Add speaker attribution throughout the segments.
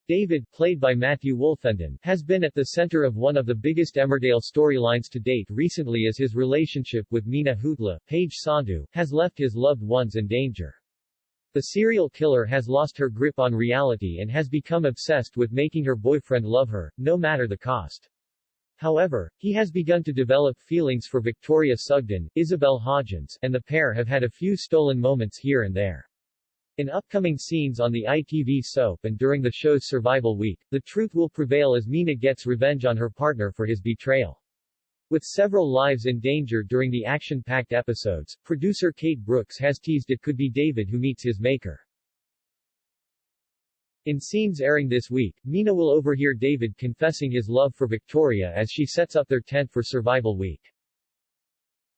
Speaker 1: David, played by Matthew Wolfenden, has been at the center of one of the biggest Emmerdale storylines to date recently as his relationship with Mina Hootla, Paige Sandhu, has left his loved ones in danger. The serial killer has lost her grip on reality and has become obsessed with making her boyfriend love her, no matter the cost. However, he has begun to develop feelings for Victoria Sugden, Isabel Hodgins, and the pair have had a few stolen moments here and there. In upcoming scenes on the ITV soap and during the show's survival week, the truth will prevail as Mina gets revenge on her partner for his betrayal. With several lives in danger during the action-packed episodes, producer Kate Brooks has teased it could be David who meets his maker. In scenes airing this week, Mina will overhear David confessing his love for Victoria as she sets up their tent for survival week.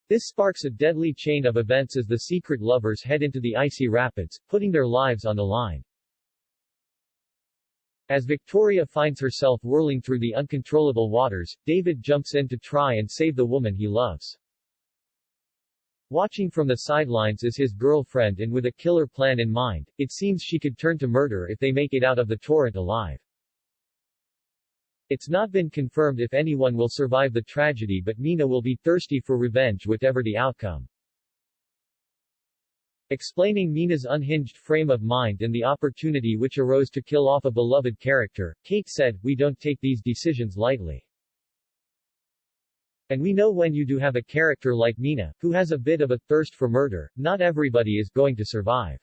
Speaker 1: This sparks a deadly chain of events as the secret lovers head into the icy rapids, putting their lives on the line. As Victoria finds herself whirling through the uncontrollable waters, David jumps in to try and save the woman he loves. Watching from the sidelines is his girlfriend, and with a killer plan in mind, it seems she could turn to murder if they make it out of the torrent alive. It's not been confirmed if anyone will survive the tragedy, but Mina will be thirsty for revenge whatever the outcome. Explaining Mina's unhinged frame of mind and the opportunity which arose to kill off a beloved character, Kate said, "We don't take these decisions lightly. And we know when you do have a character like Mina, who has a bit of a thirst for murder, not everybody is going to survive.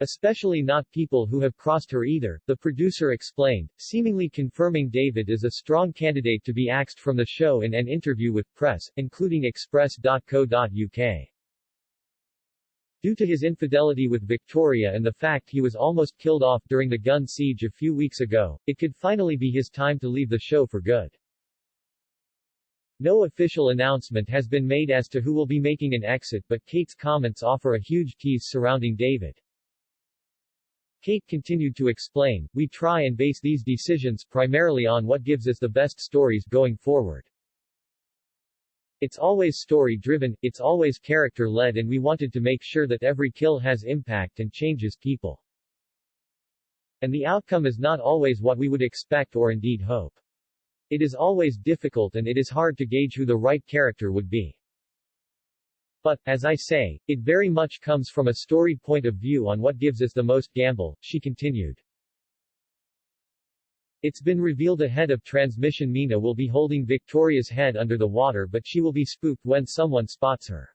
Speaker 1: Especially not people who have crossed her either," the producer explained, seemingly confirming David is a strong candidate to be axed from the show in an interview with press, including Express.co.uk. Due to his infidelity with Victoria and the fact he was almost killed off during the gun siege a few weeks ago, it could finally be his time to leave the show for good. No official announcement has been made as to who will be making an exit, but Kate's comments offer a huge tease surrounding David. Kate continued to explain, "We try and base these decisions primarily on what gives us the best stories going forward. It's always story-driven, it's always character-led, and we wanted to make sure that every kill has impact and changes people. And the outcome is not always what we would expect or indeed hope. It is always difficult and it is hard to gauge who the right character would be. But, as I say, it very much comes from a story point of view on what gives us the most gamble," she continued. It's been revealed ahead of transmission Mina will be holding Victoria's head under the water, but she will be spooked when someone spots her.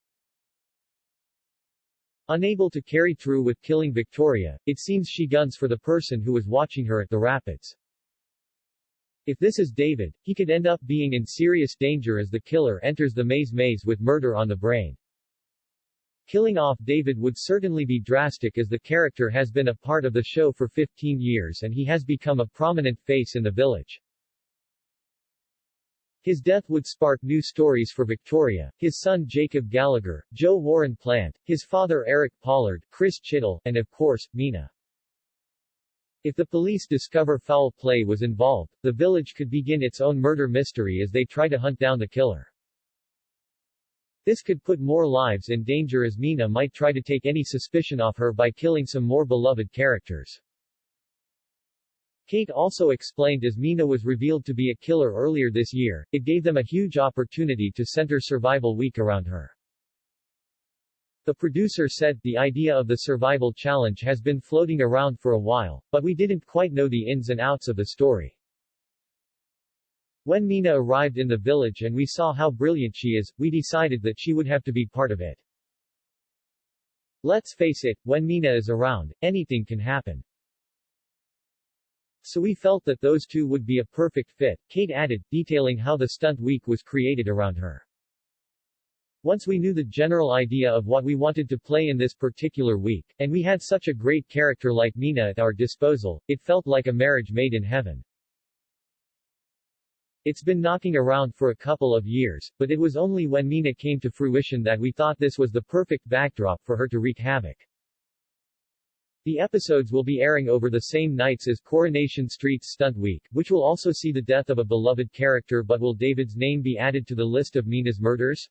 Speaker 1: Unable to carry through with killing Victoria, it seems she guns for the person who was watching her at the rapids. If this is David, he could end up being in serious danger as the killer enters the maze with murder on the brain. Killing off David would certainly be drastic as the character has been a part of the show for 15 years and he has become a prominent face in the village. His death would spark new stories for Victoria, his son Jacob Gallagher, Joe Warren Plant, his father Eric Pollard, Chris Chittle, and of course, Mina. If the police discover foul play was involved, the village could begin its own murder mystery as they try to hunt down the killer. This could put more lives in danger as Mina might try to take any suspicion off her by killing some more beloved characters. Kate also explained as Mina was revealed to be a killer earlier this year, it gave them a huge opportunity to center survival week around her. The producer said, "The idea of the survival challenge has been floating around for a while, but we didn't quite know the ins and outs of the story. When Mina arrived in the village and we saw how brilliant she is, we decided that she would have to be part of it. Let's face it, when Mina is around, anything can happen. So we felt that those two would be a perfect fit," Kate added, detailing how the stunt week was created around her. "Once we knew the general idea of what we wanted to play in this particular week, and we had such a great character like Mina at our disposal, it felt like a marriage made in heaven. It's been knocking around for a couple of years, but it was only when Mina came to fruition that we thought this was the perfect backdrop for her to wreak havoc." The episodes will be airing over the same nights as Coronation Street's Stunt Week, which will also see the death of a beloved character, but will David's name be added to the list of Mina's murders?